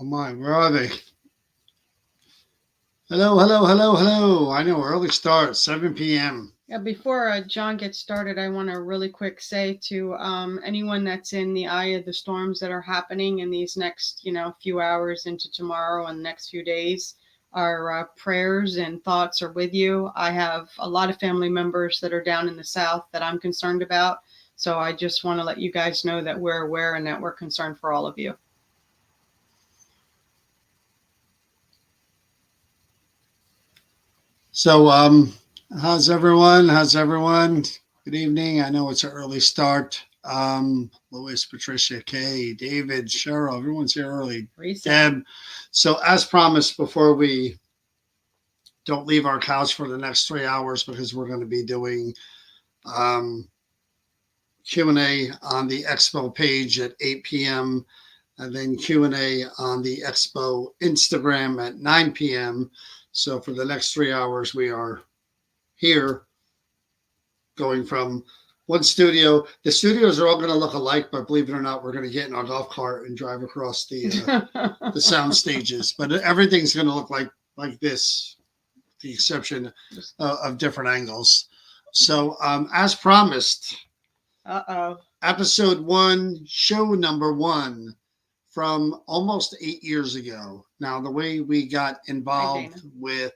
Oh my, where are they? Hello, hello, hello, hello. I know, early start, 7 p.m. Yeah, before John gets started, I want to really quick say to anyone that's in the eye of the storms that are happening in these next, few hours into tomorrow and the next few days, our prayers and thoughts are with you. I have a lot of family members that are down in the South that I'm concerned about. So I just want to let you guys know that we're aware and that we're concerned for all of you. So, how's everyone? How's everyone? Good evening. I know it's an early start. Louis, Patricia, Kay, David, Cheryl, everyone's here early. Deb. So, as promised, before we don't leave our couch for the next 3 hours, because we're going to be doing Q&A on the Expo page at 8 p.m. and then Q&A on the Expo Instagram at 9 p.m. So for the next 3 hours, we are here going from one studio. The studios are all going to look alike, but believe it or not, we're going to get in our golf cart and drive across the sound stages. But everything's going to look like this, with the exception of different angles. So as promised, episode 1, show number 1. From almost 8 years ago. Now, the way we got involved with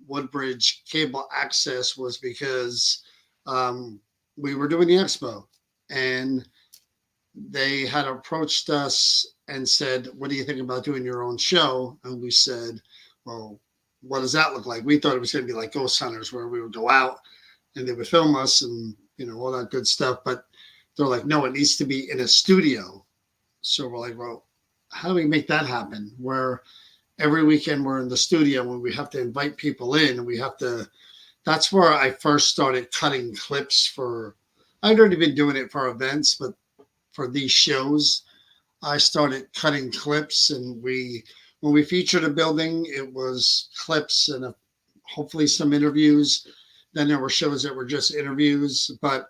Woodbridge Cable Access was because we were doing the expo, and they had approached us and said, "What do you think about doing your own show?" And we said, "Well, what does that look like?" We thought it was going to be like Ghost Hunters, where we would go out and they would film us and all that good stuff. But they're like, "No, it needs to be in a studio." So we're like, well, how do we make that happen? Where every weekend we're in the studio and we have to invite people in, and that's where I first started cutting clips I'd already been doing it for events, but for these shows, I started cutting clips, and when we featured a building, it was clips and hopefully some interviews. Then there were shows that were just interviews. But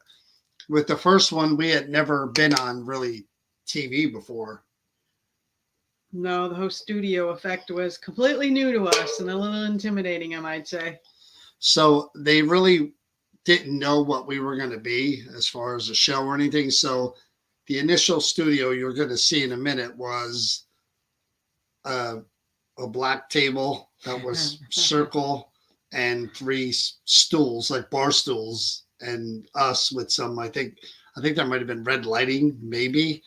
with the first one, we had never been on really TV before. No, the whole studio effect was completely new to us and a little intimidating, I might say. So they really didn't know what we were going to be as far as a show or anything. So the initial studio you're going to see in a minute was a black table that was circle and 3 stools, like bar stools. and us with some, I think there might have been red lighting, maybe.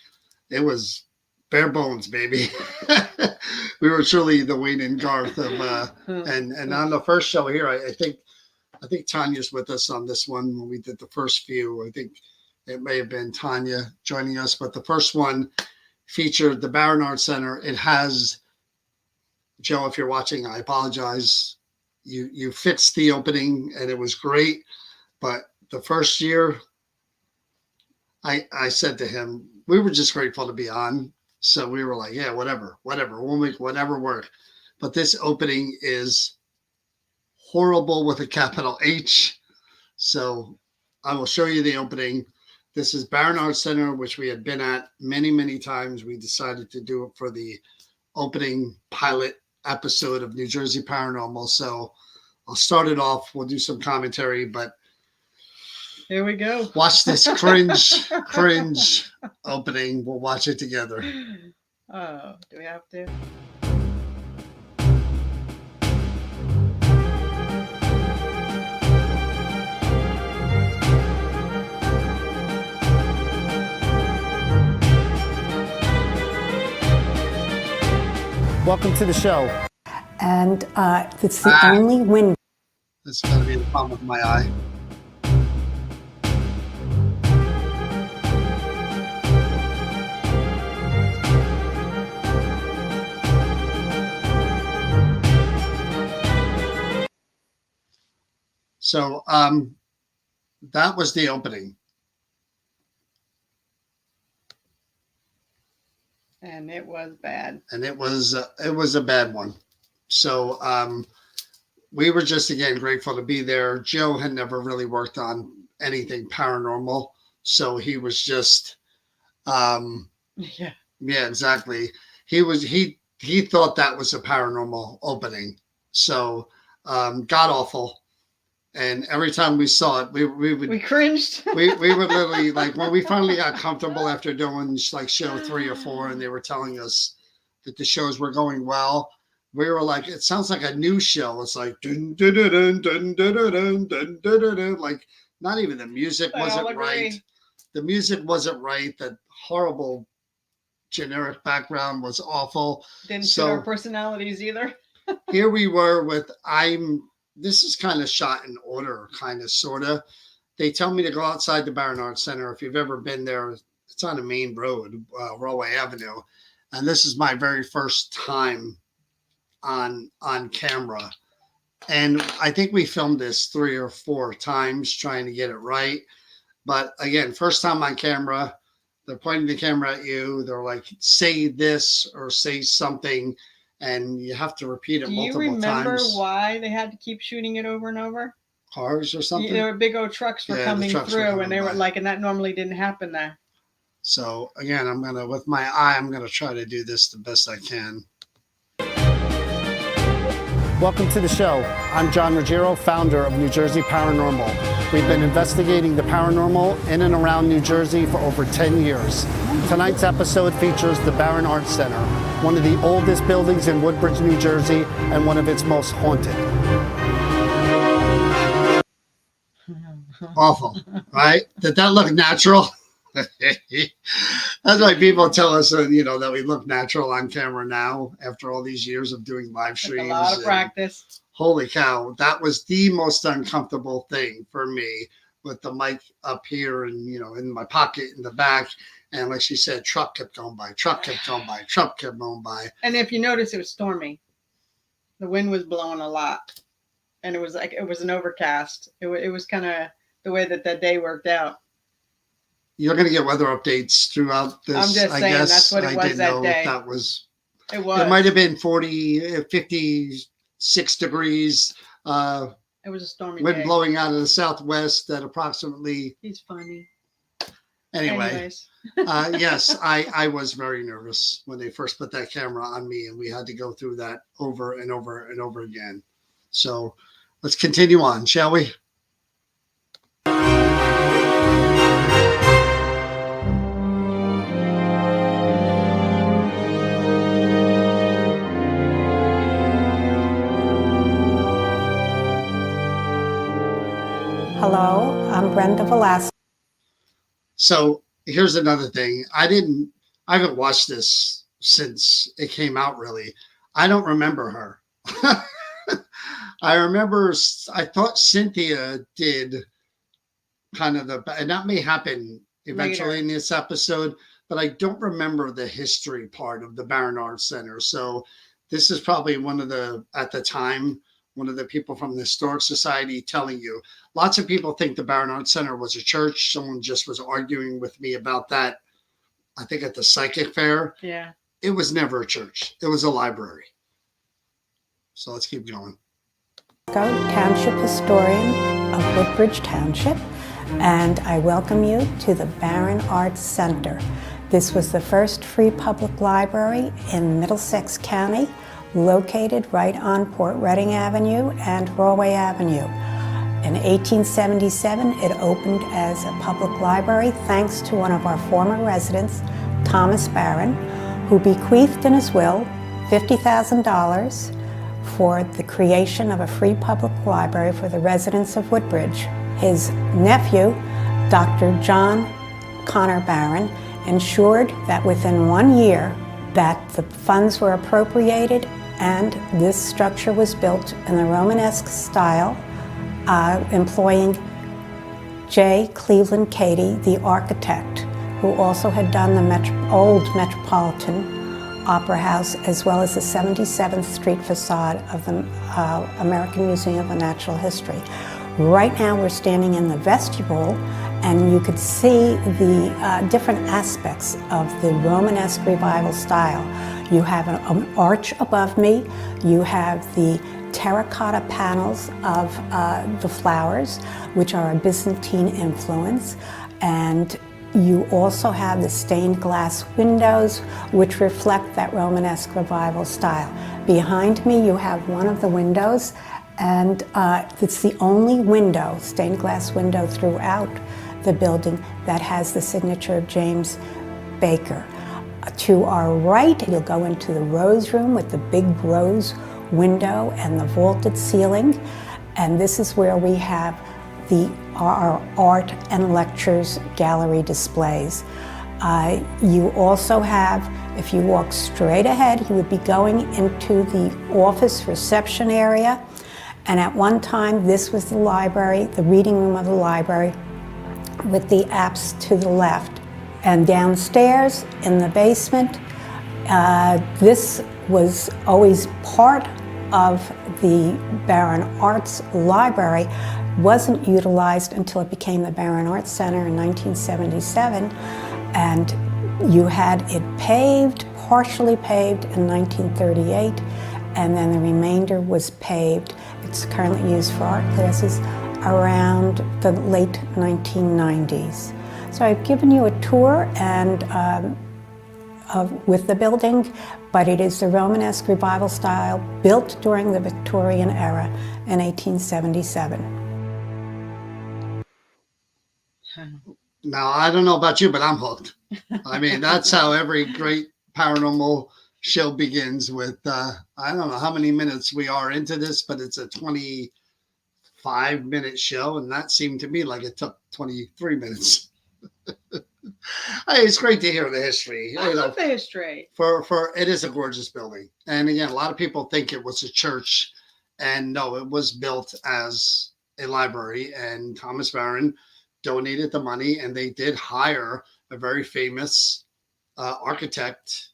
It was bare bones, baby. We were truly the Wayne and Garth of and on the first show here, I think Tanya's with us on this one when we did the first few. I think it may have been Tanya joining us, but the first one featured the Barron Arts Center. It has, Joe, if you're watching, I apologize. You fixed the opening and it was great. But the first year, I said to him, we were just grateful to be on. So we were like, yeah, whatever. We'll make whatever work. But this opening is horrible with a capital H. So I will show you the opening. This is Barron Arts Center, which we had been at many, many times. We decided to do it for the opening pilot episode of New Jersey Paranormal. So I'll start it off. We'll do some commentary, but here we go. Watch this cringe opening. We'll watch it together. Oh, do we have to? Welcome to the show. And it's the only window. This is going to be the problem with my eye. So that was the opening. And it was bad. And it was a bad one. So we were just, again, grateful to be there. Joe had never really worked on anything paranormal. So he was just, yeah, exactly. He thought that was a paranormal opening. So god awful. And every time we saw it, we cringed. we would literally, like, when we finally got comfortable after doing like show 3 or 4, and they were telling us that the shows were going well, we were like, it sounds like a new show. It's like dun, dun, dun, dun, dun, dun, dun, dun, dun, dun, dun. Like, not even the music wasn't right. The music wasn't right. That horrible generic background was awful. Didn't suit our personalities either. Here we were with this is kind of shot in order, kind of, sort of. They tell me to go outside the Barron Arts Center. If you've ever been there, it's on a main road, Railway Avenue. And this is my very first time on camera. And I think we filmed this 3 or 4 times trying to get it right. But again, first time on camera, they're pointing the camera at you. They're like, say this or say something. And you have to repeat it multiple times. Do you remember why they had to keep shooting it over and over? Cars or something? There were big old trucks were coming through, and they were like, and that normally didn't happen there. So again, with my eye, I'm gonna try to do this the best I can. Welcome to the show. I'm John Ruggiero, founder of New Jersey Paranormal. We've been investigating the paranormal in and around New Jersey for over 10 years. Tonight's episode features the Barron Arts Center, one of the oldest buildings in Woodbridge, New Jersey, and one of its most haunted. Awful, right? Did that look natural? That's why people tell us, that we look natural on camera now after all these years of doing live streams. A lot of practice. Holy cow, that was the most uncomfortable thing for me, with the mic up here and, in my pocket in the back. And like she said, truck kept going by. And if you notice, it was stormy. The wind was blowing a lot. And it was an overcast. It was kind of the way that day worked out. You're going to get weather updates throughout this. I'm just saying, that's what it was that day. That was. It was. It might have been 56 degrees. It was a stormy wind day. Blowing out of the southwest at approximately. He's funny. Anyways. Yes, I was very nervous when they first put that camera on me, and we had to go through that over and over and over again. So let's continue on, shall we? Hello, I'm Brenda Brenda Velasquez. So here's another thing. I haven't watched this since it came out, really. I don't remember her. I thought Cynthia did kind of and that may happen eventually Later. in this episode, but I don't remember the history part of the Barron Arts Center. So this is probably at the time, one of the people from the Historic Society telling you. Lots of people think the Barron Arts Center was a church. Someone just was arguing with me about that, I think at the psychic fair. Yeah. It was never a church. It was a library. So let's keep going. Township historian of Woodbridge Township, and I welcome you to the Barron Arts Center. This was the first free public library in Middlesex County, located right on Port Reading Avenue and Broadway Avenue. In 1877, it opened as a public library thanks to one of our former residents, Thomas Barron, who bequeathed in his will $50,000 for the creation of a free public library for the residents of Woodbridge. His nephew, Dr. John Connor Barron, ensured that within 1 year that the funds were appropriated and this structure was built in the Romanesque style, employing J. Cleveland Cady, the architect, who also had done the old Metropolitan Opera House, as well as the 77th Street facade of the American Museum of Natural History. Right now we're standing in the vestibule, and you could see the different aspects of the Romanesque Revival style. You have an arch above me, you have the terracotta panels of the flowers, which are a Byzantine influence, and you also have the stained glass windows, which reflect that Romanesque Revival style. Behind me, you have one of the windows, and it's the only window, stained glass window throughout the building that has the signature of James Baker. To our right, you'll go into the rose room with the big rose window and the vaulted ceiling, and this is where we have our art and lectures gallery displays. You also have, if you walk straight ahead, you would be going into the office reception area, and at one time this was the library, the reading room of the library, with the apse to the left. And downstairs in the basement, this was always part of the Barron Arts Library, wasn't utilized until it became the Barron Arts Center in 1977, and you had it paved, partially paved in 1938, and then the remainder was paved. It's currently used for art classes around the late 1990s. So I've given you a tour and with the building, but it is the Romanesque Revival style built during the Victorian era in 1877. Now, I don't know about you, but I'm hooked. I mean, that's how every great paranormal show begins with, I don't know how many minutes we are into this, but it's a 25-minute show, and that seemed to me like it took 23 minutes. Hey, it's great to hear the history. I love the history. For it is a gorgeous building. And again, a lot of people think it was a church, and no, it was built as a library, and Thomas Barron donated the money, and they did hire a very famous architect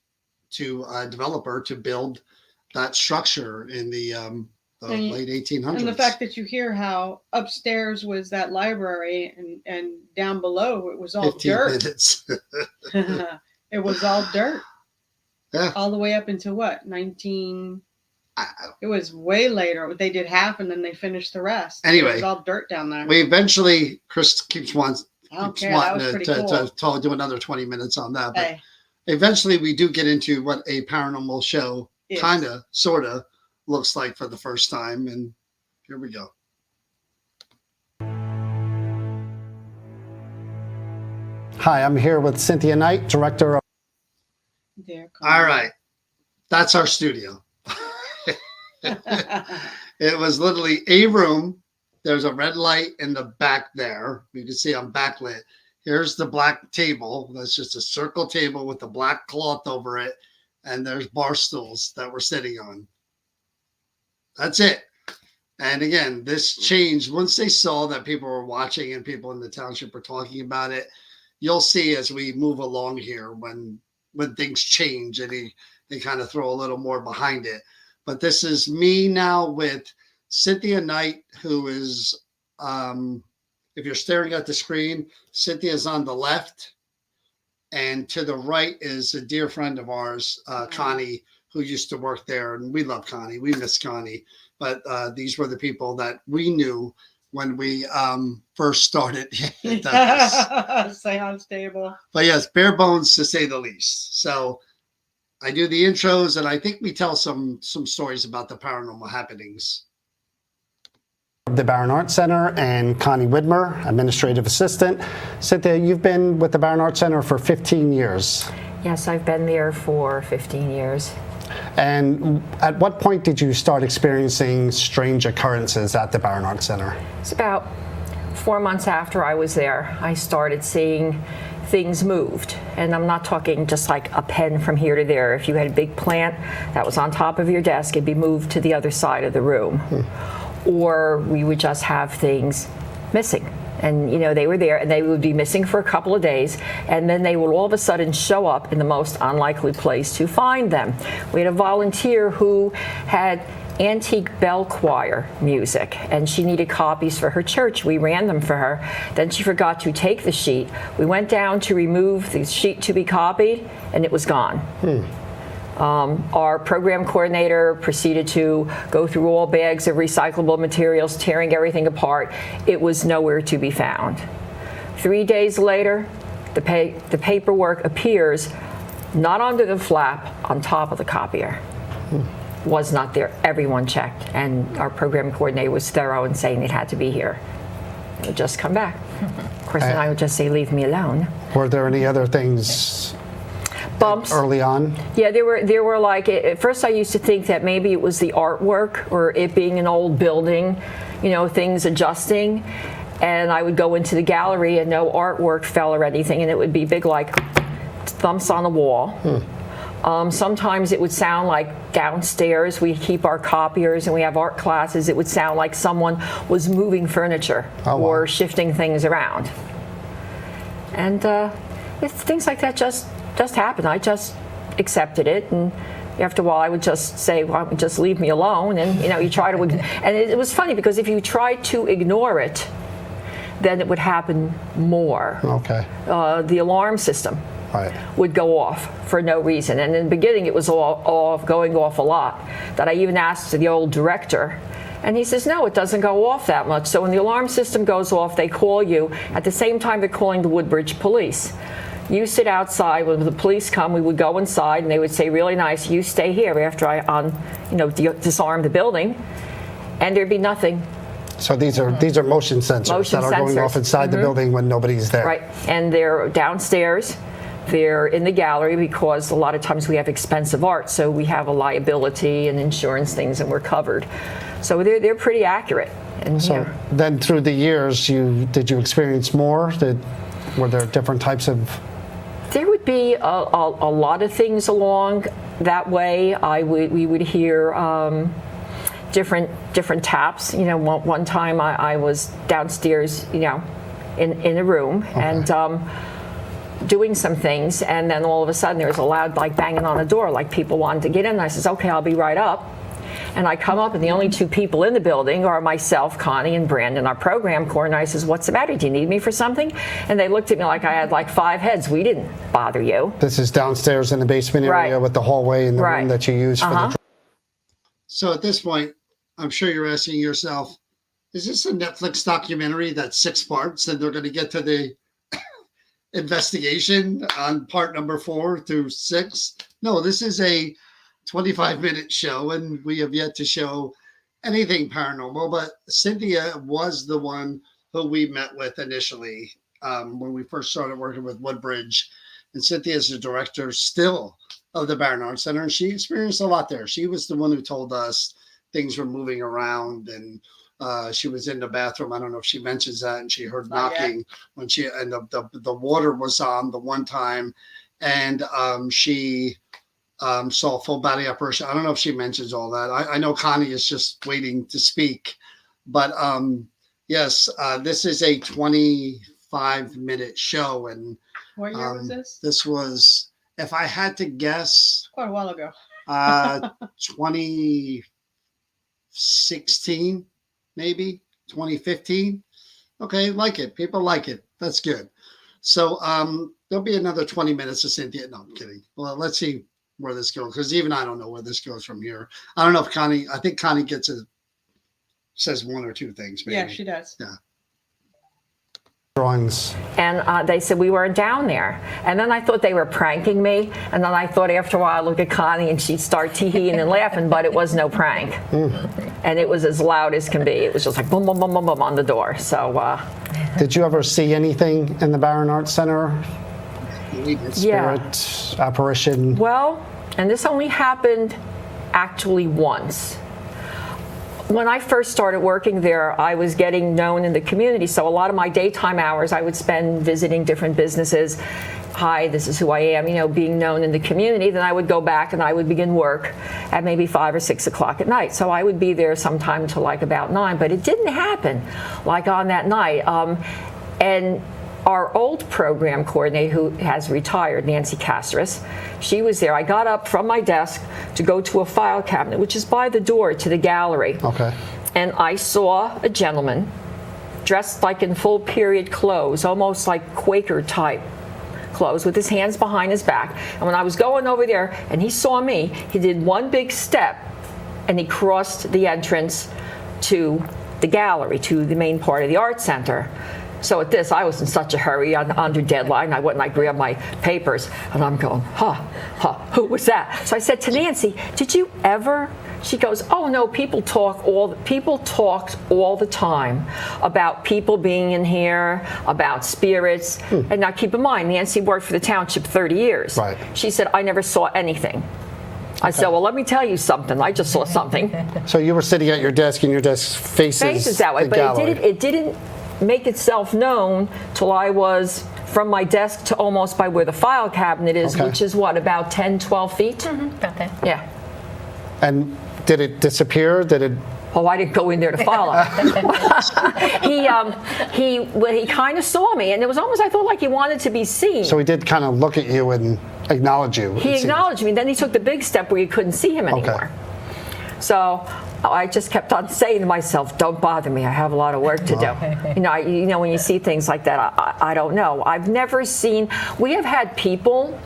developer to build that structure in the late 1800s. And the fact that you hear how upstairs was that library and down below it was all 15 dirt. minutes. It was all dirt. Yeah. All the way up into what? It was way later. They did half and then they finished the rest. Anyway, it was all dirt down there. We eventually, Chris keeps wanting cool. to do another 20 minutes on that. But hey. Eventually we do get into what a paranormal show Yes. kind of, sort of looks like for the first time. And here we go. Hi, I'm here with Cynthia Knight, director of... All right. That's our studio. It was literally a room there's a red light in the back there. You can see I'm backlit. Here's the black table. That's just a circle table with the black cloth over it. And there's bar stools that we're sitting on. That's it. And again, this changed once they saw that people were watching and people in the township were talking about it. You'll see as we move along here when things change and they kind of throw a little more behind it. But this is me now with Cynthia Knight, who is, if you're staring at the screen, Cynthia's on the left. And to the right is a dear friend of ours, Connie, who used to work there. And we love Connie. We miss Connie. But these were the people that we knew when we first started. Seance table. But yes, bare bones to say the least. So I do the intros, and I think we tell some stories about the paranormal happenings. The Barron Arts Center, and Connie Widmer, administrative assistant. Cynthia, you've been with the Barron Arts Center for 15 years. Yes, I've been there for 15 years. And at what point did you start experiencing strange occurrences at the Barron Arts Center? It's about 4 months after I was there, I started seeing things moved. And I'm not talking just like a pen from here to there. If you had a big plant that was on top of your desk, it'd be moved to the other side of the room. Or we would just have things missing. And, you know, they were there and they would be missing for a couple of days. And then they would all of a sudden show up in the most unlikely place to find them. We had a volunteer who had antique bell choir music and she needed copies for her church. We ran them for her. Then she forgot to take the sheet. We went down to remove the sheet to be copied and it was gone. Our program coordinator proceeded to go through all bags of recyclable materials, tearing everything apart. It was nowhere to be found. 3 days later, the paperwork appears not under the flap, on top of the copier. Was not there. Everyone checked, and our program coordinator was thorough in saying it had to be here. It would just come back. Of course, then I would just say, leave me alone. Were there any other things? Bumps Early on? Yeah, there were like, at first I used to think that maybe it was the artwork or it being an old building, you know, things adjusting. And I would go into the gallery and no artwork fell or anything, and it would be big like thumps on the wall. Sometimes it would sound like downstairs, we keep our copiers and we have art classes, it would sound like someone was moving furniture or shifting things around. And things like that just happened. I just accepted it, and after a while I would just say, well, just leave me alone. And you know, you try to, and it was funny because if you tried to ignore it, then it would happen more. Okay. The alarm system would go off for no reason, and in the beginning it was going off a lot. That I even asked the old director, and he says, no, it doesn't go off that much. So when the alarm system goes off, they call you. At the same time, they're calling the Woodbridge police. You sit outside. When the police come, we would go inside, and they would say, really nice, you stay here after I disarm the building, and there'd be nothing. So these are motion sensors that are going off inside the building when nobody's there. Right, and they're downstairs. They're in the gallery because a lot of times we have expensive art, so we have a liability and insurance things, and we're covered. So they're pretty accurate. And so then through the years, did you experience more? Were there different types of? There would be a lot of things along that way. We would hear different taps. You know, one time I was downstairs, you know, in a room and doing some things, and then all of a sudden there was a loud like banging on the door, like people wanted to get in. And I says, okay, I'll be right up. And I come up, and the only two people in the building are myself, Connie, and Brandon, our program coordinator. I says, what's the matter? Do you need me for something? And they looked at me like I had like 5 heads. We didn't bother you. This is downstairs in the basement area with the hallway and the room that you use for the. So at this point, I'm sure you're asking yourself, is this a Netflix documentary that's 6 parts and they're going to get to the investigation on part number 4 through 6? No, this is a 25-minute show, and we have yet to show anything paranormal. But Cynthia was the one who we met with initially when we first started working with Woodbridge. And Cynthia is the director still of the Barron Arts Center, and she experienced a lot there. She was the one who told us things were moving around and she was in the bathroom. I don't know if she mentions that, and she heard Not yet. knocking when she, and the water was on the one time, and she saw full body apparition. I don't know if she mentions all that. I know Connie is just waiting to speak, but yes, this is a 25-minute show, and What year was this? this was, if I had to guess, Quite a while ago. 2016, maybe 2015. Okay, like it. People like it. That's good. So there'll be another 20 minutes of Cynthia. No, I'm kidding. Well, let's see where this goes, because even I don't know where this goes from here. I don't know if Connie, I think Connie says one or two things, maybe. Yeah, she does. Yeah. Drawings. And they said we weren't down there. And then I thought they were pranking me. And then I thought after a while I'd look at Connie and she'd start tee-heeing and laughing, but it was no prank. And it was as loud as can be. It was just like boom, boom, boom, boom, boom on the door. So. Did you ever see anything in the Barron Arts Center? Yeah. Spirit, apparition? Well, and this only happened actually once. When I first started working there, I was getting known in the community. So a lot of my daytime hours I would spend visiting different businesses. Hi, this is who I am, you know, being known in the community. Then I would go back and I would begin work at maybe 5 or 6 o'clock at night. So I would be there sometime till like about 9, but it didn't happen like on that night. And our old program coordinator, who has retired, Nancy Caceres, she was there. I got up from my desk to go to a file cabinet, which is by the door to the gallery. Okay. And I saw a gentleman dressed like in full period clothes, almost like Quaker type clothes, with his hands behind his back. And when I was going over there and he saw me, he did one big step and he crossed the entrance to the gallery, to the main part of the art center. So at this, I was in such a hurry, under deadline. I went and I grabbed my papers, and I'm going, who was that? So I said to Nancy, did you ever? She goes, oh no, people talked all the time about people being in here, about spirits. And now keep in mind, Nancy worked for the township 30 years. Right. She said, I never saw anything. I said, well, let me tell you something. I just saw something. So you were sitting at your desk, and your desk faces that way, the but gallery. it didn't make itself known till I was from my desk to almost by where the file cabinet is, Okay. which is what, about 10, 12 feet? About that. Yeah. And did it disappear? Did it? Oh, I didn't go in there to follow. He kind of saw me, and it was almost, I thought, like he wanted to be seen. So he did kind of look at you and acknowledge you. He acknowledged me, then he took the big step where you couldn't see him anymore. So I just kept on saying to myself, don't bother me, I have a lot of work to do. You know, when you see things like that, I don't know. I've never seen, we have had people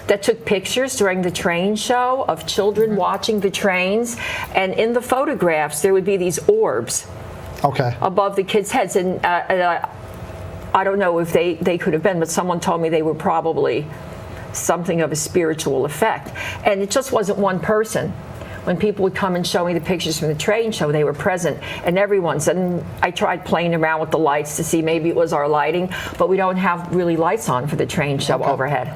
that took pictures during the train show of children watching the trains, and in the photographs there would be these orbs above the kids' heads, and I don't know if they could have been, but someone told me they were probably something of a spiritual effect. And it just wasn't one person. When people would come and show me the pictures from the train show, they were present, and everyone's. And I tried playing around with the lights to see maybe it was our lighting, but we don't have really lights on for the train show overhead.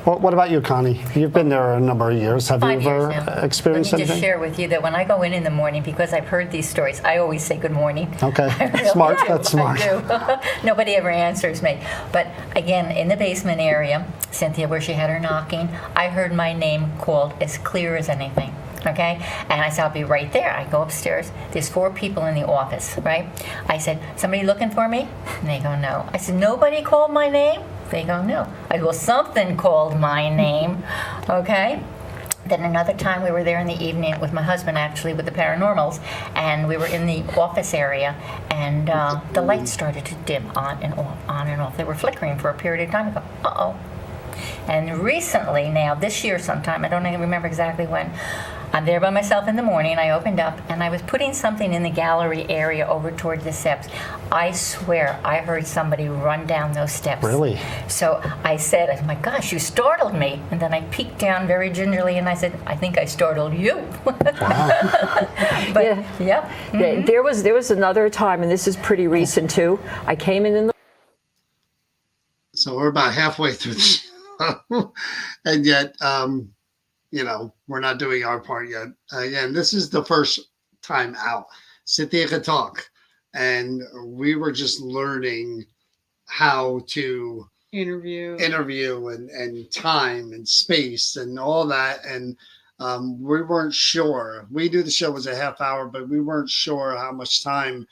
Well, what about you, Connie? You've been there a number of years. Have you 5 years ever now. experienced Let me anything? just share with you that when I go in the morning, because I've heard these stories, I always say good morning. Okay, I really smart. do. That's smart. I do. Nobody ever answers me. But again, in the basement area, Cynthia, where she had her knocking, I heard my name called as clear as anything. Okay? And I said, I'll be right there. I go upstairs. There's 4 people in the office, right? I said, somebody looking for me? And they go, no. I said, nobody called my name? They go, no. I said, well, something called my name. Okay? Then another time we were there in the evening with my husband, actually, with the paranormals, and we were in the office area, and the lights started to dim on and off, on and off. They were flickering for a period of time. I go, uh-oh. And recently, now, this year sometime, I don't even remember exactly when, I'm there by myself in the morning. I opened up, and I was putting something in the gallery area over towards the steps. I swear I heard somebody run down those steps. Really? So I said, oh my gosh, you startled me. And then I peeked down very gingerly, and I said, I think I startled you. But yeah. Mm-hmm. There was another time, and this is pretty recent too. I came in the So we're about halfway through the show, and yet, you know, we're not doing our part yet. And this is the first time out. Cynthia could talk, and we were just learning how to Interview. and time and space and all that. And we weren't sure. We knew the show was a half hour, but we weren't sure how much time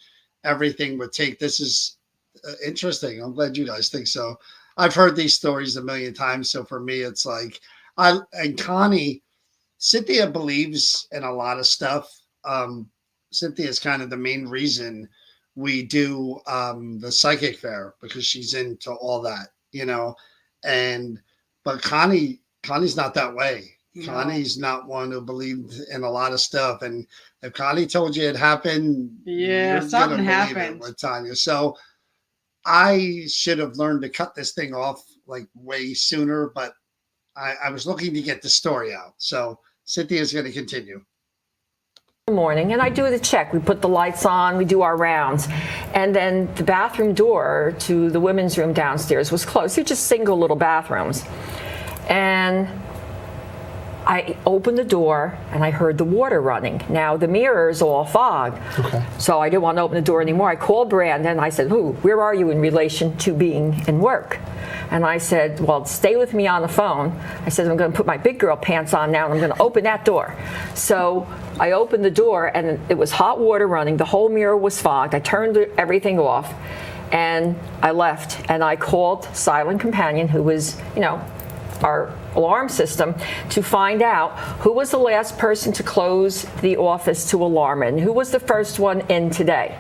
everything would take. This is interesting. I'm glad you guys think so. I've heard these stories a million times. So for me, it's like, and Connie, Cynthia believes in a lot of stuff. Cynthia is kind of the main reason we do the psychic fair, because she's into all that, but Connie's not that way. No. Connie's not one who believed in a lot of stuff. And if Connie told you it happened, Yeah, you're gonna something believe happened. it with Tanya. So I should have learned to cut this thing off like way sooner, but I was looking to get the story out. So Cynthia's going to continue. Morning, and I do the check. We put the lights on, we do our rounds, and then the bathroom door to the women's room downstairs was closed. They're just single little bathrooms. And I opened the door and I heard the water running. Now the mirror is all fog, so I didn't want to open the door anymore. I called Brandon and I said, where are you in relation to being in work? And I said, well, stay with me on the phone. I said, I'm going to put my big girl pants on now and I'm going to open that door. So I opened the door and it was hot water running. The whole mirror was fogged. I turned everything off and I left. And I called Silent Companion, who was, our alarm system, to find out who was the last person to close the office to alarm it and who was the first one in today.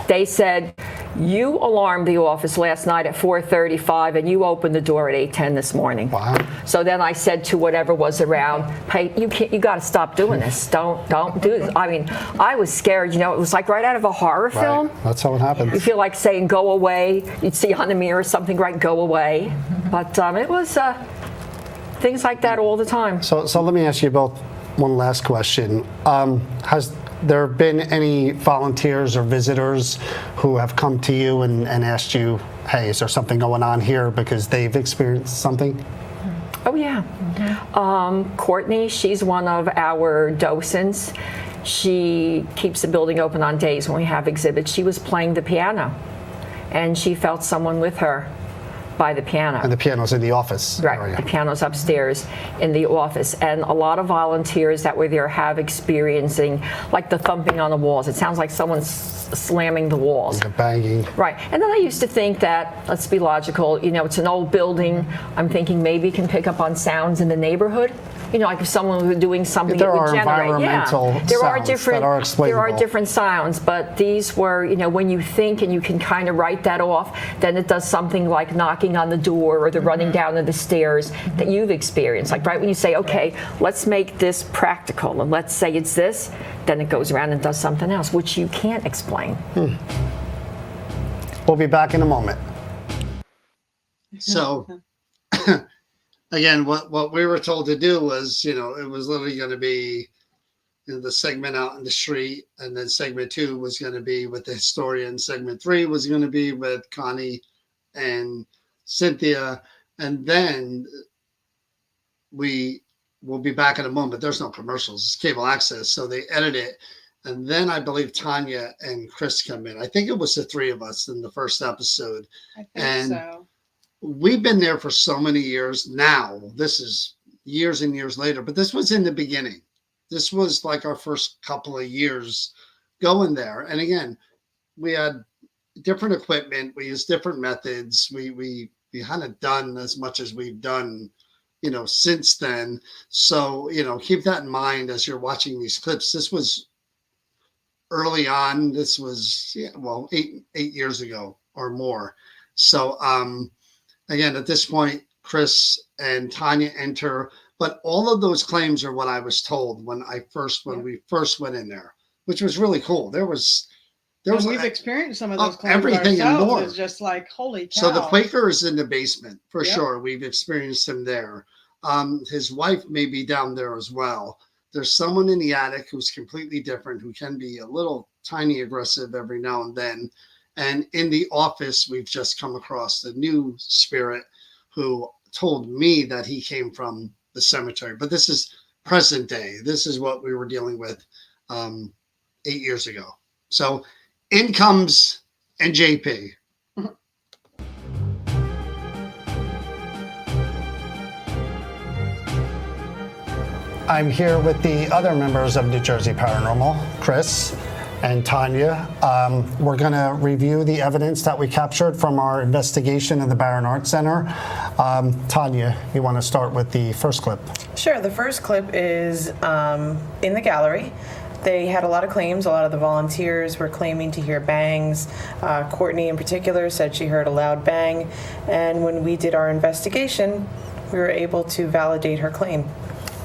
They said, you alarmed the office last night at 4:35 and you opened the door at 8:10 this morning. Wow. So then I said to whatever was around, hey, you got to stop doing this. Don't do this. I mean, I was scared. It was like right out of a horror film. That's how it happens. You feel like saying, go away. You'd see on the mirror something, right, go away. But it was things like that all the time. So let me ask you both one last question. Has there been any volunteers or visitors who have come to you and asked you, hey, is there something going on here because they've experienced something? Oh, yeah. Courtney, she's one of our docents. She keeps the building open on days when we have exhibits. She was playing the piano, and she felt someone with her by the piano. And the piano's in the office Right, area. the piano's upstairs in the office. And a lot of volunteers that were there have experiencing like the thumping on the walls. It sounds like someone's slamming the walls. The banging. Right, and then I used to think that, let's be logical, it's an old building. I'm thinking maybe it can pick up on sounds in the neighborhood. Like if someone was doing something, There it would are generate. environmental There are sounds different. that are There are explainable. different sounds, but these were, when you think and you can kind of write that off, then it does something like knocking on the door or the running down of the stairs that you've experienced. Like right when you say, okay, let's make this practical, and let's say it's this, then it goes around and does something else, which you can't explain. We'll be back in a moment. So again, what we were told to do was, it was literally going to be the segment out in the street, and then segment 2 was going to be with the historian. Segment 3 was going to be with Connie and Cynthia, and then we will be back in a moment. There's no commercials, it's cable access, so they edit it, and then I believe Tanya and Chris come in. I think it was the 3 of us in the first episode. I think And so. We've been there for so many years now. This is years and years later, but this was in the beginning. This was like our first couple of years going there. And again, we had different equipment. We used different methods. We hadn't done as much as we've done, since then. So, keep that in mind as you're watching these clips. This was early on. This was, 8 years ago or more. So, again, at this point, Chris and Tanya enter, but all of those claims are what I was told when we first went in there, which was really cool. There was We've experienced some of those claims everything and ourselves. more. It's just like, holy cow. So the Quaker is in the basement for Yep. sure. We've experienced him there. His wife may be down there as well. There's someone in the attic who's completely different, who can be a little tiny aggressive every now and then. And in the office, we've just come across the new spirit who told me that he came from the cemetery. But this is present day. This is what we were dealing with 8 years ago. So in comes NJP. I'm here with the other members of New Jersey Paranormal, Chris and Tanya. We're going to review the evidence that we captured from our investigation in the Barron Art Center. Tanya, you want to start with the first clip? Sure. The first clip is in the gallery. They had a lot of claims. A lot of the volunteers were claiming to hear bangs. Courtney, in particular, said she heard a loud bang. And when we did our investigation, we were able to validate her claim.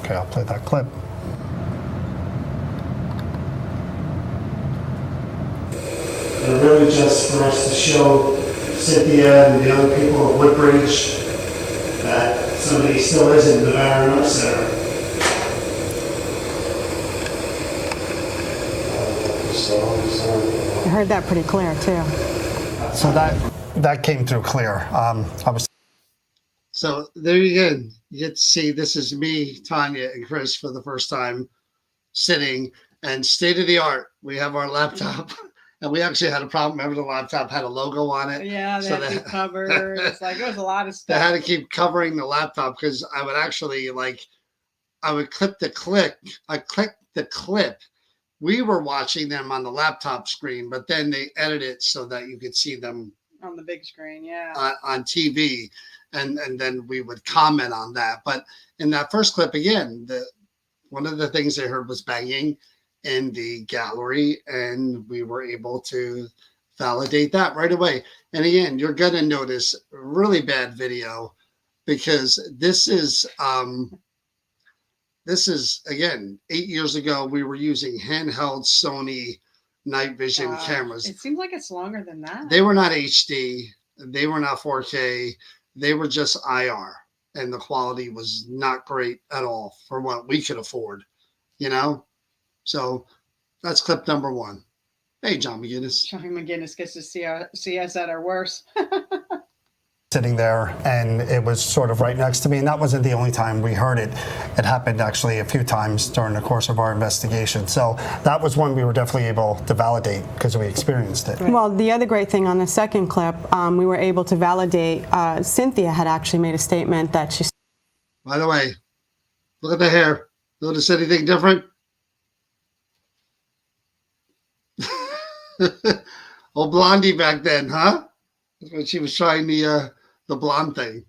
Okay, I'll play that clip. And really just for us to show Cynthia and the other people of Woodbridge that somebody still is in the Barron Art Center. I heard that pretty clear, too. So that came through clear. So there you go. You get to see this is me, Tanya, and Chris for the first time sitting, and state of the art. We have our laptop, and we actually had a problem. Remember, the laptop had a logo on it. Yeah, they So had to cover. It's like it was a lot of They stuff. had to keep covering the laptop because I would actually I would click the clip. I clicked the clip. We were watching them on the laptop screen, but then they edit it so that you could see them On the big screen, yeah. on TV, and then we would comment on that. But in that first clip, again, one of the things they heard was banging in the gallery, and we were able to validate that right away. And again, you're gonna notice really bad video because this is again 8 years ago. We were using handheld Sony night vision Wow. cameras. It seems like it's longer than that. They were not HD. They were not 4K. They were just IR, and the quality was not great at all for what we could afford, So that's clip number one. Hey, John McGinnis. Johnny McGinnis gets to see us at our worst. Sitting there, and it was sort of right next to me, and that wasn't the only time we heard it. It happened actually a few times during the course of our investigation. So that was one we were definitely able to validate because we experienced it. Well, the other great thing on the second clip, we were able to validate, Cynthia had actually made a statement that she... By the way, look at the hair. Notice anything different? Old Blondie back then, huh? That's when she was trying the blonde thing.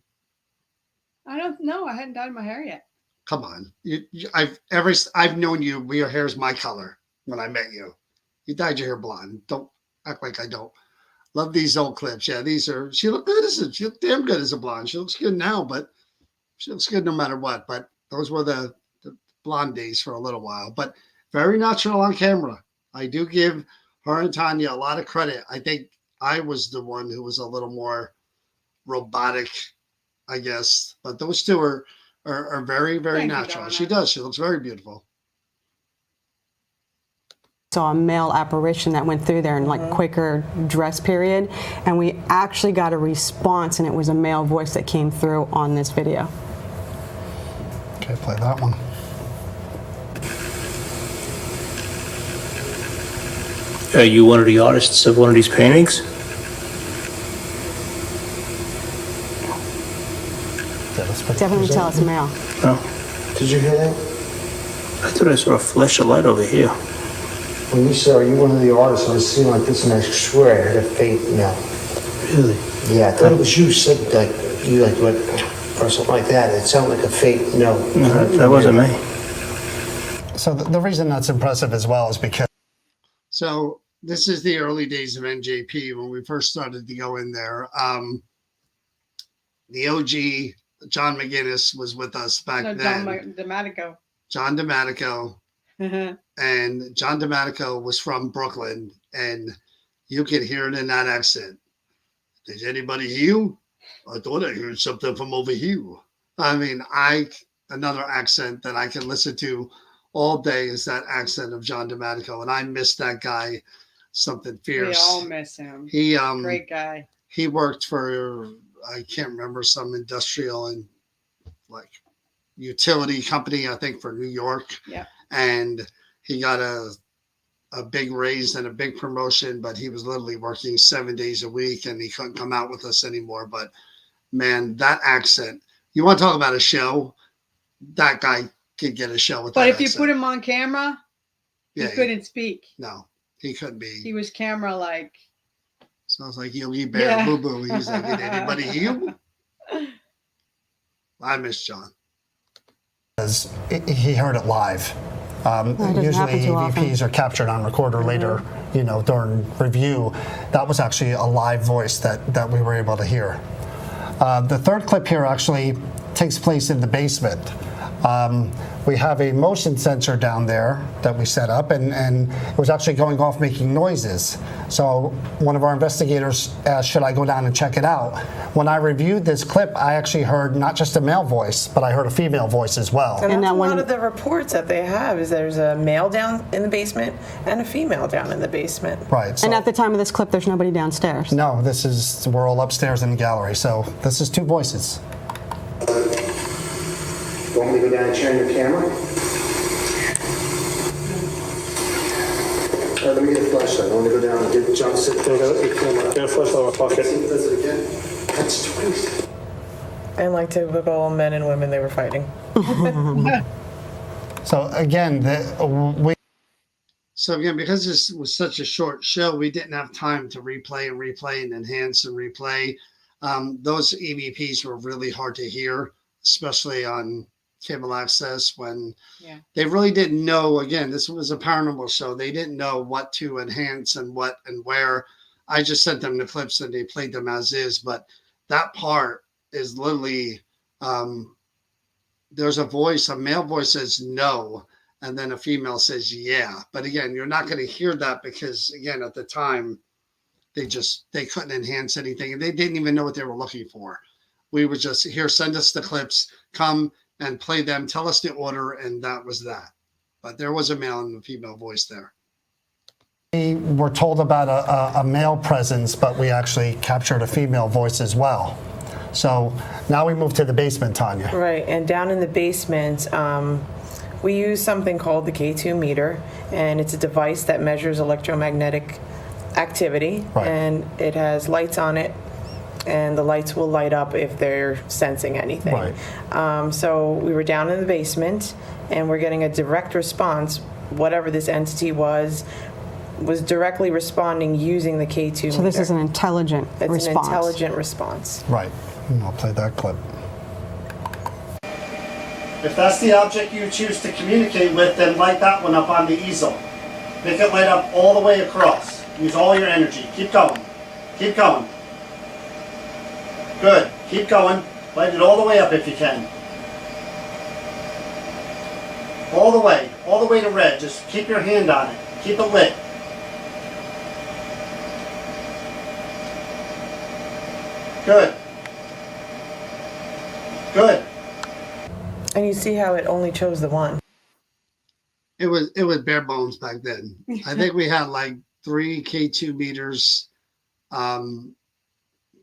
I don't know. I hadn't dyed my hair yet. Come on, I've known you. Your hair's my color when I met you. You dyed your hair blonde. Don't act like I don't. Love these old clips. Yeah, she looked good she looked damn good as a blonde. She looks good now, but she looks good no matter what. But those were the blonde days for a little while. But very natural on camera. I do give her and Tanya a lot of credit. I think I was the one who was a little more robotic, I guess. But those two are very, very Thank you, natural. Donna. She does. She looks very beautiful. saw a male apparition that went through there in like quicker dress period, and we actually got a response, and it was a male voice that came through on this video. Okay, play that one. Are you one of the artists of one of these paintings? Definitely tell it's male. No. Did you hear that? I thought I saw a flash of light over here. When you saw you one of the artists, I was seeing like this, and I swear I had a faint no. Really? Yeah, I thought it was you said like you like what or something like that. It sounded like a faint no. No, that wasn't me. So the reason that's impressive as well is because So this is the early days of NJP when we first started to go in there. The OG, John McGinnis, was with us back No, then. John DeMatico. John DeMatico. And John DeMatico was from Brooklyn, and you could hear it in that accent. Did anybody hear you? I thought I heard something from over here. I mean, another accent that I can listen to all day is that accent of John DeMatico, and I miss that guy something We fierce. all miss him. He Great guy. he worked for, I can't remember, some industrial and like utility company, I think, for New York. Yeah. And he got a big raise and a big promotion, but he was literally working 7 days a week and he couldn't come out with us anymore. But man, that accent, you want to talk about a show? That guy could get a show with But that if you accent. put him on camera, Yeah, he couldn't speak. No, he couldn't be. He was camera like. Sounds like Yogi Bear Boo Boo. He's like, did anybody you? I miss John. Because he heard it live. doesn't Usually happen too often. EVPs are captured on recorder later, during review. That was actually a live voice that we were able to hear. The third clip here actually takes place in the basement. We have a motion sensor down there that we set up, and it was actually going off making noises. So one of our investigators asked, should I go down and check it out? When I reviewed this clip, I actually heard not just a male voice, but I heard a female voice as well. And that's that one one- of the reports that they have is there's a male down in the basement and a female down in the basement. Right. And at the time of this clip, there's nobody downstairs. No, we're all upstairs in the gallery, so this is two voices. You want me to go down and turn your camera? Let me get a flashlight. I want to go down and get John sit there. Get a flashlight in my pocket. Does it again? That's twice. And like typical men and women, they were fighting. So again, So again, because this was such a short show, we didn't have time to replay and enhance and replay. Those EVPs were really hard to hear, especially on cable access when they really didn't know. Again, this was a paranormal show. They didn't know what to enhance and what and where. I just sent them the clips and they played them as is. But that part is literally, there's a voice, a male voice says no, and then a female says yeah. But again, you're not going to hear that because, again, at the time, they couldn't enhance anything. And they didn't even know what they were looking for. We would just, here, send us the clips, come and play them, tell us the order, and that was that. But there was a male and a female voice there. we were told about a male presence, but we actually captured a female voice as well. So now we move to the basement, Tanya. Right, and down in the basement, we use something called the K2 meter, and it's a device that measures electromagnetic activity, Right. and it has lights on it, and the lights will light up if they're sensing anything. Right. So we were down in the basement, and we're getting a direct response. Whatever this entity was directly responding using the K2 meter. So this is an intelligent It's response. an intelligent response. Right. And I'll play that clip. If that's the object you choose to communicate with, then light that one up on the easel. Make it light up all the way across. Use all your energy. Keep going. Keep going. Good. Keep going. Light it all the way up if you can. All the way to red. Just keep your hand on it. Keep it lit. Good. Good. And you see how it only chose the one. It was bare bones back then. I think we had like 3 K2 meters,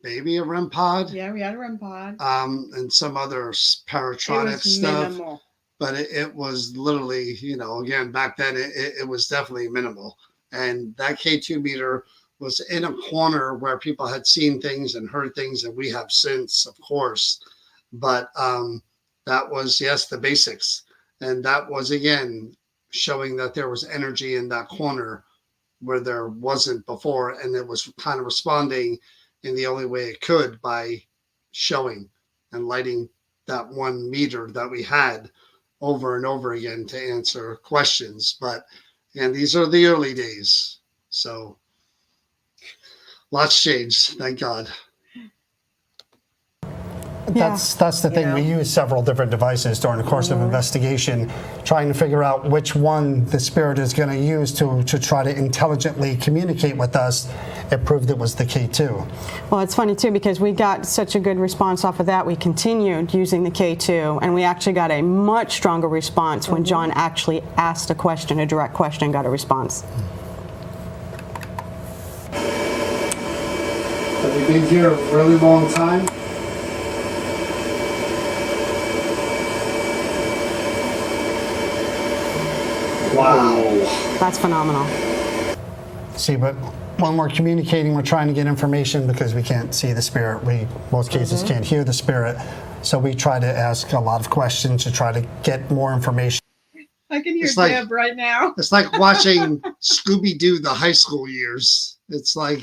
maybe a REM pod, Yeah, we had a REM pod. and some other paratronic It was stuff. minimal. But it was literally, again, back then it was definitely minimal. And that K2 meter was in a corner where people had seen things and heard things, and we have since, of course. But that was, yes, the basics. And that was, again, showing that there was energy in that corner where there wasn't before. And it was kind of responding in the only way it could by showing and lighting that 1 meter that we had over and over again to answer questions. But, and these are the early days. So lots changed, thank God. That's the thing. We use several different devices during the course of investigation, trying to figure out which one the spirit is going to use to try to intelligently communicate with us. It proved it was the K2. Well, it's funny too because we got such a good response off of that. We continued using the K2, and we actually got a much stronger response when John actually asked a question, a direct question, got a response. Have you been here a really long time? Wow. That's phenomenal. See, but when we're communicating, we're trying to get information because we can't see the spirit. We, most cases, can't hear the spirit. So we try to ask a lot of questions to try to get more information. I can hear It's like- Deb right now. It's like watching Scooby-Doo the high school years. It's like,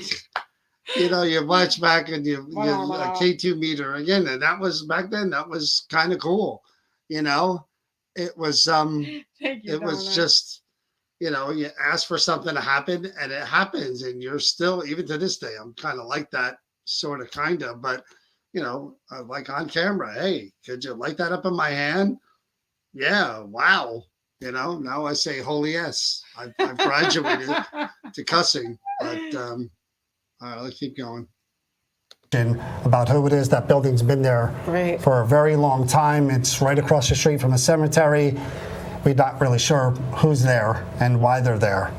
you watch back and you a K2 meter again, and that was back then. That was kind of cool, It was Thank you, it was Donna. just, you ask for something to happen, and it happens, and you're still, even to this day, I'm kind of like that, sort of, kind of, but like on camera, hey, could you light that up in my hand? Yeah, wow. Now I say holy yes. I've graduated to cussing, but all right, let's keep going. About who it is. That building's been there for a very long time. It's right across the street from a cemetery. We're not really sure who's there and why they're there.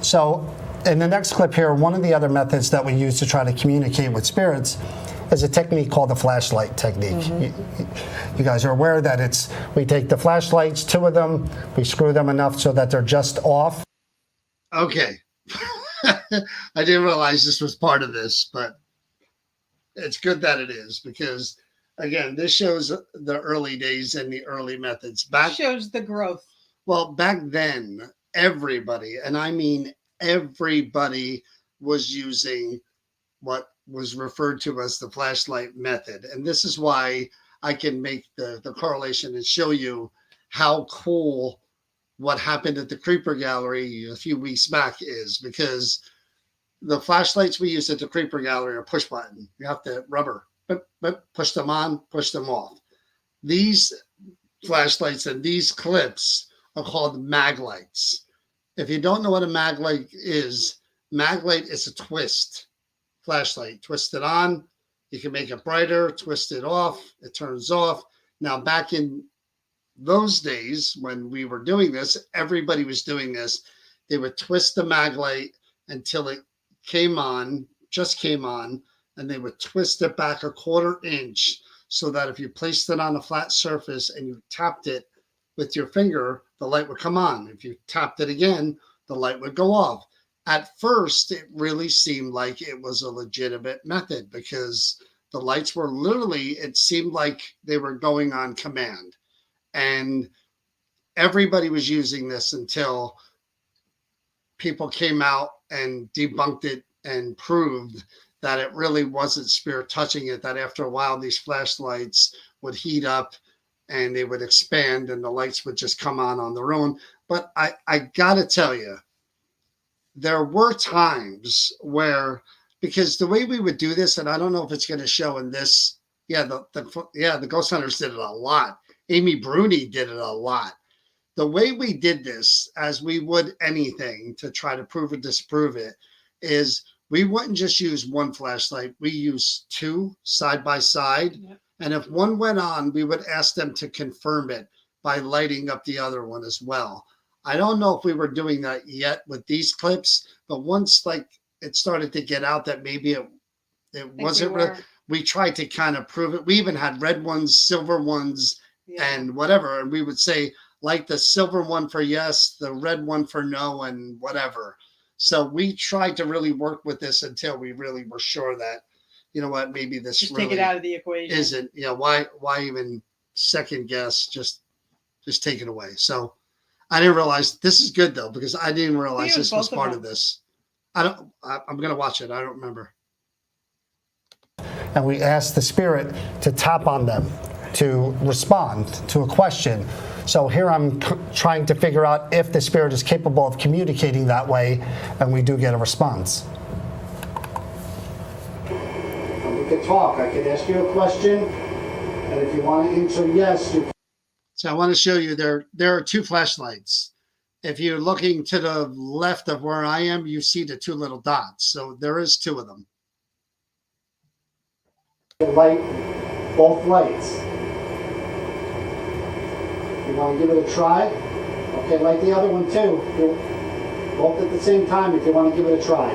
So in the next clip here, one of the other methods that we use to try to communicate with spirits is a technique called the flashlight technique. You guys are aware that we take the flashlights, 2 of them, we screw them enough so that they're just off. Okay. I didn't realize this was part of this, but it's good that it is, because again, this shows the early days and the early methods. Shows the growth. Well, back then, everybody, and I mean everybody, was using what was referred to as the flashlight method. And this is why I can make the correlation and show you how cool what happened at the Creeper Gallery a few weeks back is, because the flashlights we use at the Creeper Gallery are push button. You have to push them on, push them off. These flashlights and these clips are called mag lights. If you don't know what a mag light is a twist flashlight. Twist it on, you can make it brighter, twist it off, it turns off. Now, back in those days when we were doing this, everybody was doing this. They would twist the mag light until it just came on, and they would twist it back 1/4 inch so that if you placed it on a flat surface and you tapped it with your finger, the light would come on. If you tapped it again, the light would go off. At first, it really seemed like it was a legitimate method, because the lights were literally, it seemed like they were going on command. And everybody was using this until people came out and debunked it and proved that it really wasn't spirit touching it, that after a while these flashlights would heat up and they would expand and the lights would just come on their own. But I gotta tell you, there were times where, because the way we would do this, and I don't know if it's going to show in this, the Ghost Hunters did it a lot. Amy Bruni did it a lot. The way we did this, as we would anything to try to prove or disprove it, is we wouldn't just use one flashlight. We use 2 side by side. Yep. And if one went on, we would ask them to confirm it by lighting up the other one as well. I don't know if we were doing that yet with these clips, but once it started to get out that maybe it wasn't real, we tried to kind of prove it. We even had red ones, silver ones, and whatever. And we would say, like, the silver one for yes, the red one for no, and whatever. So we tried to really work with this until we really were sure that, maybe this just really take it out of the equation. Isn't, why even second guess, just take it away. So I didn't realize, this is good though, because I didn't realize this was part of this. I'm going to watch it. I don't remember. And we asked the spirit to tap on them to respond to a question. So here I'm trying to figure out if the spirit is capable of communicating that way, and we do get a response. We could talk. I could ask you a question, and if you want to answer yes, you can. So I want to show you there are 2 flashlights. If you're looking to the left of where I am, you see the 2 little dots. So there is 2 of them. Light both lights. You want to give it a try? Okay, light the other one too. Both at the same time if you want to give it a try.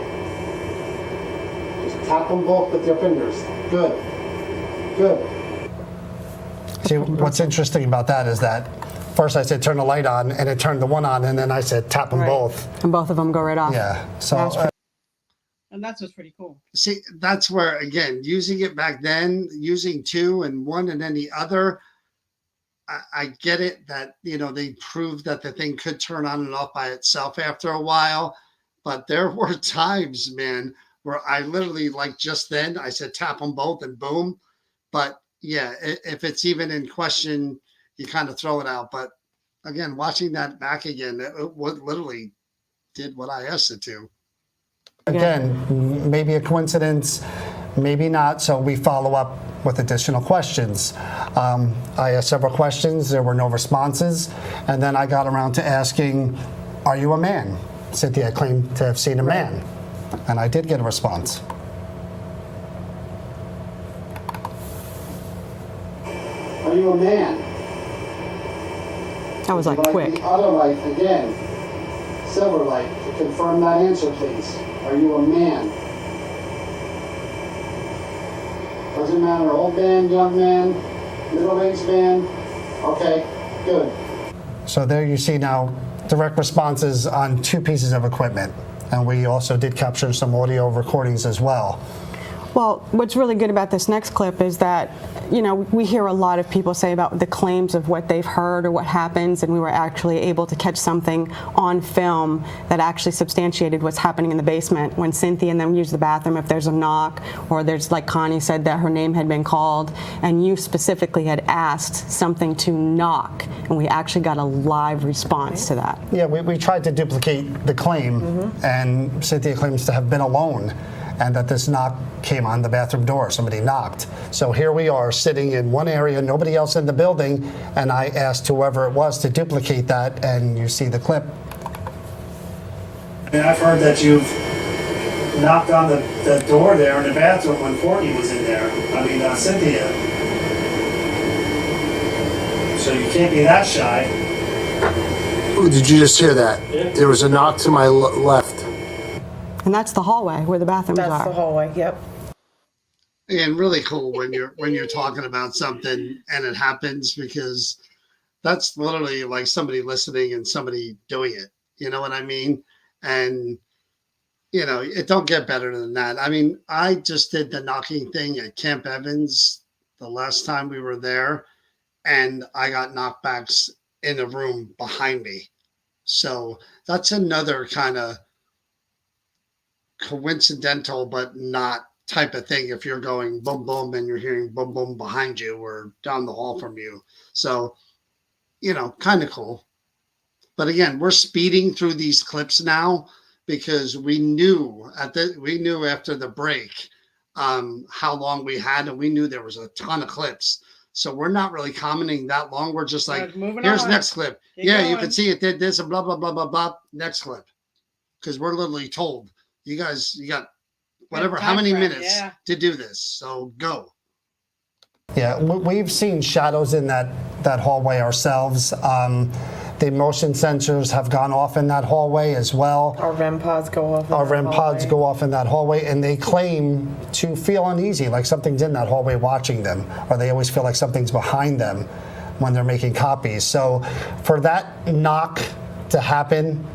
Just tap them both with your fingers. Good. See, what's interesting about that is that first I said turn the light on, and it turned the one on, and then I said tap them Right. both. And both of them go right off. Yeah. So That's And that's what's pretty cool. See, that's where, again, using it back then, using two and one and then the other, I get it that, they proved that the thing could turn on and off by itself after a while. But there were times, man, where I literally, like just then, I said tap them both and boom. But yeah, if it's even in question, you kind of throw it out. But again, watching that back again, it literally did what I asked it to. again, maybe a coincidence, maybe not. So we follow up with additional questions. I asked several questions. There were no responses. And then I got around to asking, are you a man? Cynthia claimed to have seen a man. And I did get a response. Are you a man? That was like quick. The other light again, silver light. To confirm that answer, please. Are you a man? Doesn't matter, old man, young man, middle-aged man. Okay, good. So there you see now direct responses on 2 pieces of equipment. And we also did capture some audio recordings as well. Well, what's really good about this next clip is that, we hear a lot of people say about the claims of what they've heard or what happens, and we were actually able to catch something on film that actually substantiated what's happening in the basement when Cynthia and them use the bathroom if there's a knock, or there's, like Connie said, that her name had been called, and you specifically had asked something to knock, and we actually got a live response to that. Yeah, we tried to duplicate the claim, and Cynthia claims to have been alone, and that this knock came on the bathroom door. Somebody knocked. So here we are sitting in one area, nobody else in the building, and I asked whoever it was to duplicate that, and you see the clip. I mean, I've heard that you've knocked on the door there in the bathroom when Courtney was in there. Cynthia. So you can't be that shy. Did you just hear that? Yeah. There was a knock to my left. And that's the hallway where the bathrooms That's are. the hallway, yep. And really cool when you're talking about something and it happens, because that's literally like somebody listening and somebody doing it. You know what I mean? And it don't get better than that. I mean, I just did the knocking thing at Camp Evans the last time we were there, and I got knockbacks in the room behind me. So that's another kind of coincidental but not type of thing if you're going boom boom and you're hearing boom boom behind you or down the hall from you. So kind of cool. But again, we're speeding through these clips now because we knew after the break how long we had, and we knew there was a ton of clips. So we're not really commenting that long. We're just like, here's on. Next clip. Keep You going. can see it did this and blah blah blah blah blah. Next clip. Because we're literally told, you guys, you got whatever, how many minutes to do this. So go. Yeah, we've seen shadows in that hallway ourselves. The motion sensors have gone off in that hallway as well. Our REM pods go off. Our REM pods go off in that hallway, and they claim to feel uneasy, like something's in that hallway watching them, or they always feel like something's behind them when they're making copies. So for that knock to happen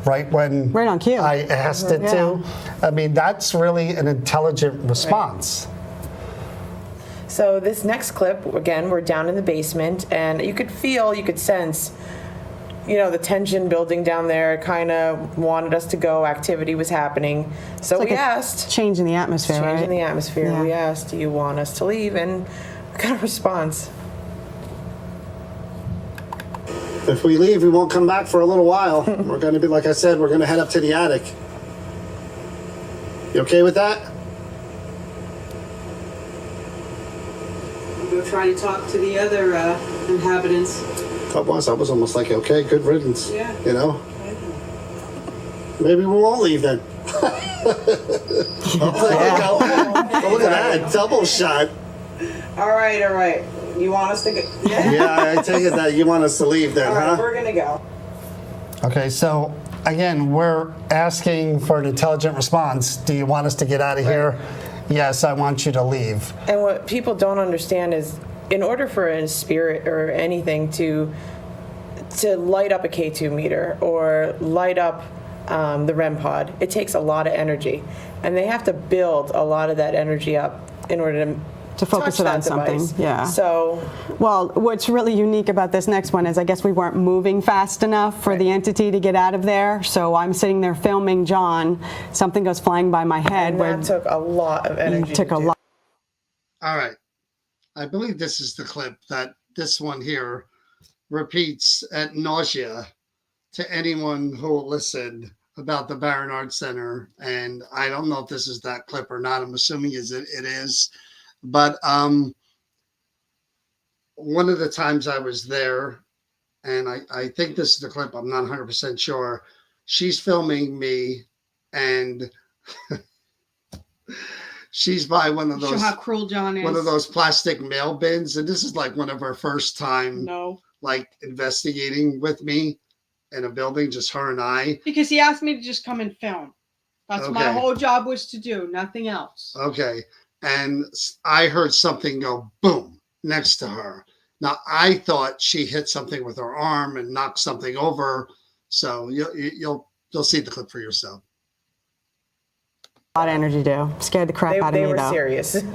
right when Right on cue. I asked it to, I mean, that's really an intelligent response. So this next clip, again, we're down in the basement, and you could sense, the tension building down there. Kind of wanted us to go. Activity was happening. So It's like we a asked. Change in the atmosphere, right? Changing the atmosphere. Yeah. We asked, do you want us to leave? And we got a response. If we leave, we won't come back for a little while. We're going to be, like I said, we're going to head up to the attic. You okay with that? We're trying to talk to the other inhabitants. I was almost like, okay, good riddance. Yeah. Maybe we won't leave then. Look at that, double shot. All right. You want us to go? Yeah, I take it that you want us to leave then, All right, huh? we're gonna go. Okay, so again, we're asking for an intelligent response. Do you want us to get out of here? Yes, I want you to leave. And what people don't understand is, in order for a spirit or anything to to light up a K2 meter or light up the REM pod, it takes a lot of energy. And they have to build a lot of that energy up in order to focus touch it on that device. something. Yeah. So, Well, what's really unique about this next one is I guess we weren't moving fast enough for the entity to get out of there. So I'm sitting there filming John. Something goes flying by my head. and that took a lot of energy. took to a do. lot. All right. I believe this is the clip that this one here repeats at nausea to anyone who will listen about the Barron Arts Center. And I don't know if this is that clip or not. I'm assuming it is. But one of the times I was there, and I think this is the clip, I'm not 100% sure, she's filming me, and she's by one of Show those, how cruel John is. one of those plastic mail bins, and this is like one of her first time like investigating with me in a building, just her and I. Because he asked me to just come and film. That's my Okay. whole job was to do, nothing else. Okay. And I heard something go boom next to her. Now I thought she hit something with her arm and knocked something over. So you'll see the clip for yourself. A lot of energy, too. Scared the crap out of They me, were though. serious. I'm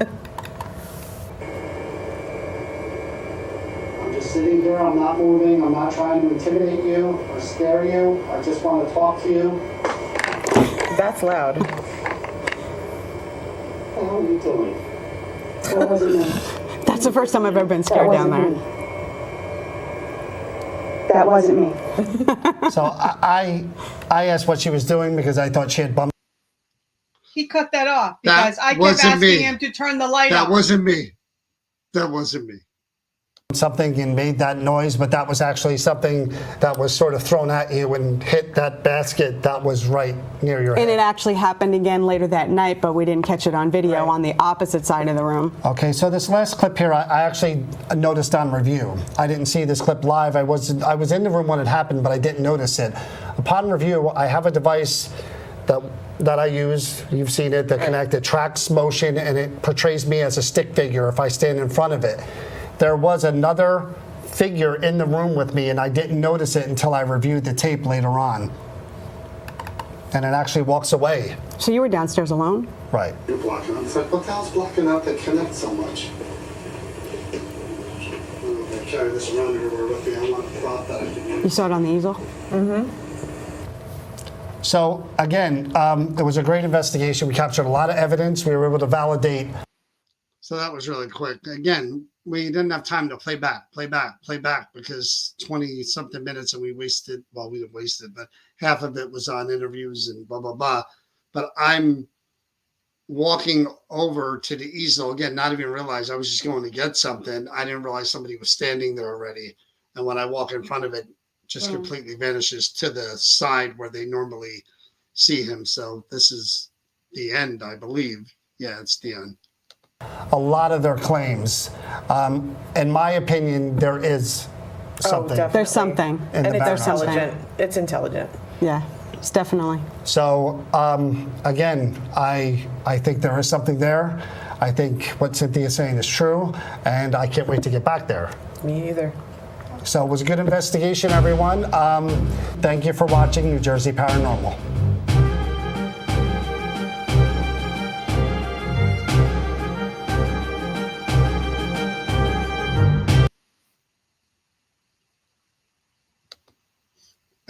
just sitting here, I'm not moving, I'm not trying to intimidate you or scare you. I just want to talk to you. That's loud. What the hell are you doing? What was it? That's the first time I've ever been scared down there. That wasn't me. So I asked what she was doing because I thought she had bumped. He cut that off That because I kept wasn't asking me. him to turn the light That on. wasn't me. That wasn't me. Something and made that noise, but that was actually something that was sort of thrown at you and hit that basket that was right near your And head. it actually happened again later that night, but we didn't catch it on video on the opposite side of the room. Okay, so this last clip here, I actually noticed on review. I didn't see this clip live. I was in the room when it happened, but I didn't notice it. Upon review, I have a device that I use. You've seen it, the Connect. It tracks motion and it portrays me as a stick figure if I stand in front of it. There was another figure in the room with me, and I didn't notice it until I reviewed the tape later on. And it actually walks away. So you were downstairs alone? Right. You're blocking out. It's like, what the hell's blocking out the Connect so much? I carry this around everywhere with me. I want a prop that I can use. You saw it on the easel? So again, it was a great investigation. We captured a lot of evidence. We were able to validate. So that was really quick. Again, we didn't have time to play back because 20 something minutes and we wasted, well, we didn't waste it, but half of it was on interviews and blah, blah, blah. But I'm walking over to the easel again, not even realize I was just going to get something. I didn't realize somebody was standing there already. And when I walk in front of it, just completely vanishes to the side where they normally see him. So this is the end, I believe. Yeah, it's the end. A lot of their claims. In my opinion, there is something. definitely. There's something. In the And it's Barron Arts intelligent. It's intelligent. Yeah, it's definitely. So again, I think there is something there. I think what Cynthia's saying is true, and I can't wait to get back there. Me either. So it was a good investigation, everyone. Thank you for watching New Jersey Paranormal.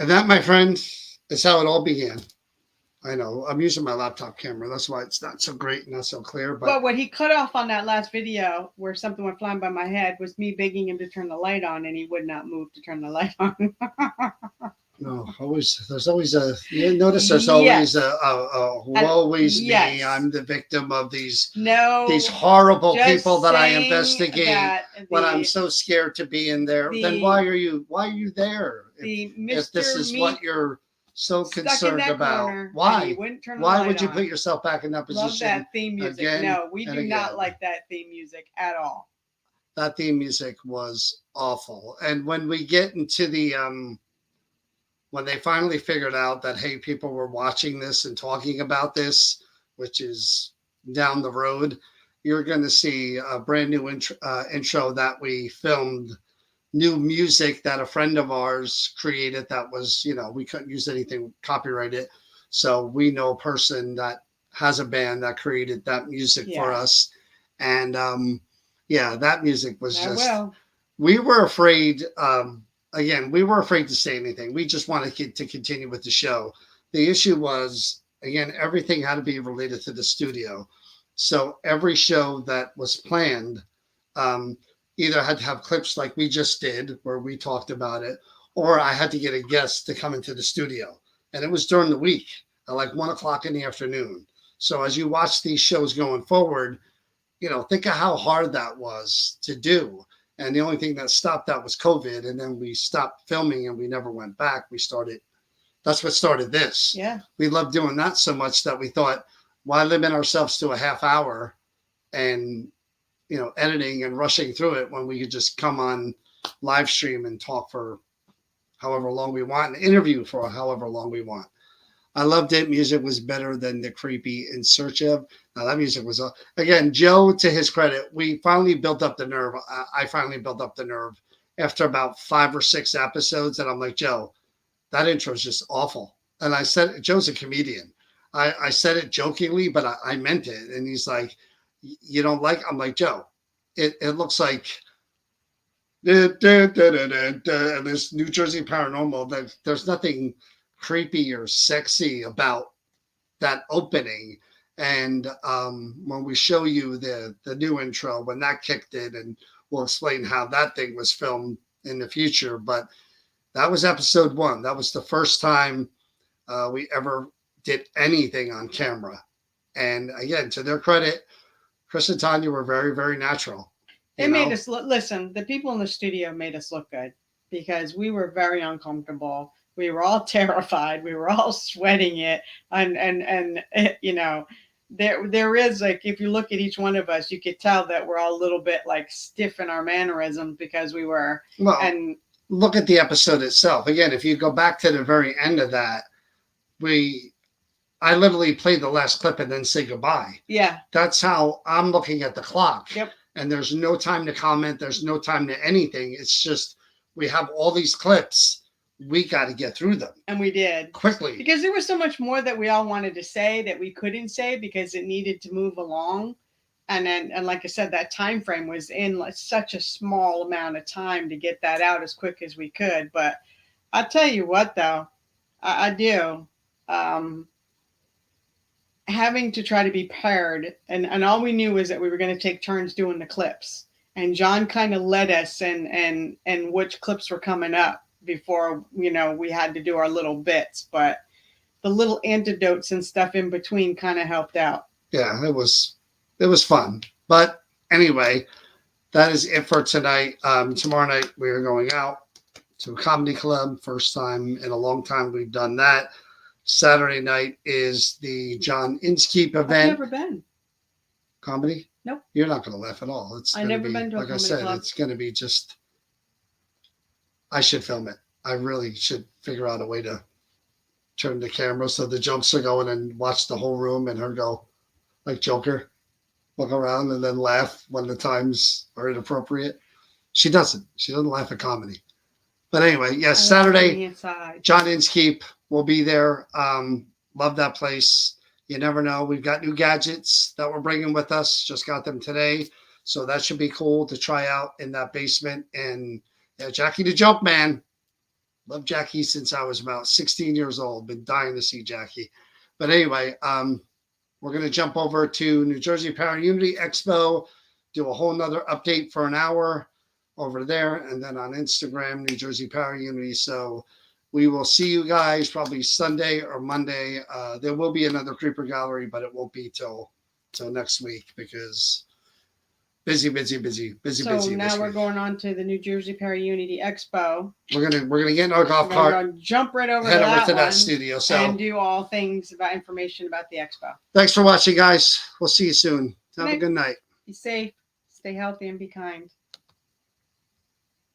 And that, my friend, is how it all began. I know I'm using my laptop camera. That's why it's not so great, not so clear. But what he cut off on that last video where something went flying by my head was me begging him to turn the light on, and he would not move to turn the light on. no, there's always a. You notice there's always a woe is me. I'm the victim of these horrible people that I investigate. When I'm so scared to be in there, then why are you there? If this is what you're so concerned about, why would you put yourself back in that position? Love that theme music. Again No, we and do again. not like that theme music at all. That theme music was awful. And when we get into the when they finally figured out that, hey, people were watching this and talking about this, which is down the road, you're going to see a brand new intro that we filmed new music that a friend of ours created that was, we couldn't use anything copyrighted. So we know a person that has a band that created that music for us. And that music was we were afraid, again, we were afraid to say anything. We just wanted to continue with the show. The issue was, again, everything had to be related to the studio. So every show that was planned either had to have clips like we just did, where we talked about it, or I had to get a guest to come into the studio. And it was during the week at like 1 o'clock in the afternoon. So as you watch these shows going forward, think of how hard that was to do. And the only thing that stopped that was COVID. And then we stopped filming and we never went back. That's what started this. Yeah. We loved doing that so much that we thought, why limit ourselves to a half hour and, editing and rushing through it when we could just come on live stream and talk for however long we want and interview for however long we want. I loved it. Music was better than the creepy In Search Of. Now that music was, again, Joe, to his credit, we finally built up the nerve. I finally built up the nerve after about 5 or 6 episodes. And I'm like, Joe, that intro is just awful. And I said, Joe's a comedian. I said it jokingly, but I meant it. And he's like, you don't like, I'm like, Joe, it looks like and this New Jersey Paranormal, that there's nothing creepy or sexy about that opening. And when we show you the new intro, when that kicked in, and we'll explain how that thing was filmed in the future. But that was episode 1. That was the first time we ever did anything on camera. And again, to their credit, Chris and Tanya were very, very natural. They made us listen. The people in the studio made us look good because we were very uncomfortable. We were all terrified. We were all sweating it. And there is, like, if you look at each one of us, you could tell that we're all a little bit like stiff in our mannerisms because we were. Well, and look at the episode itself. Again, if you go back to the very end of that, I literally played the last clip and then say goodbye. Yeah. That's how I'm looking at the clock. Yep. And there's no time to comment. There's no time to anything. It's just, we have all these clips. We got to get through them. And we did. Quickly. Because there was so much more that we all wanted to say that we couldn't say because it needed to move along. And like I said, that time frame was in such a small amount of time to get that out as quick as we could. But I'll tell you what, though, I do. Having to try to be paired, and all we knew was that we were going to take turns doing the clips. And John kind of led us and which clips were coming up before, we had to do our little bits. But the little antidotes and stuff in between kind of helped out. Yeah, it was fun. But anyway, that is it for tonight. Tomorrow night we are going out to a comedy club. First time in a long time we've done that. Saturday night is the John Inskeep event. I've never been. Comedy? Nope. You're not going to laugh at all. I've never been to a like comedy I said, club. It's going to be just, I should film it. I really should figure out a way to turn the camera so the jokes are going and watch the whole room and her go like Joker, look around and then laugh when the times are inappropriate. She doesn't laugh at comedy. But anyway, yes, Saturday, John Inskeep will be there. Love that place. You never know. We've got new gadgets that we're bringing with us. Just got them today. So that should be cool to try out in that basement. And Jackie the Joke Man. Love Jackie since I was about 16 years old. Been dying to see Jackie. But anyway, we're going to jump over to New Jersey Para Unity Expo, do a whole nother update for an hour over there, and then on Instagram, New Jersey Para Unity. So we will see you guys probably Sunday or Monday. There will be another Creeper Gallery, but it won't be till next week because busy. So now we're going on to the New Jersey Para Unity Expo. We're gonna get in our golf cart. We're gonna jump right over head to over that to that one studio. So and do all things about information about the expo. Thanks for watching, guys. We'll see you soon. Have a good night. Be safe, stay healthy, and be kind.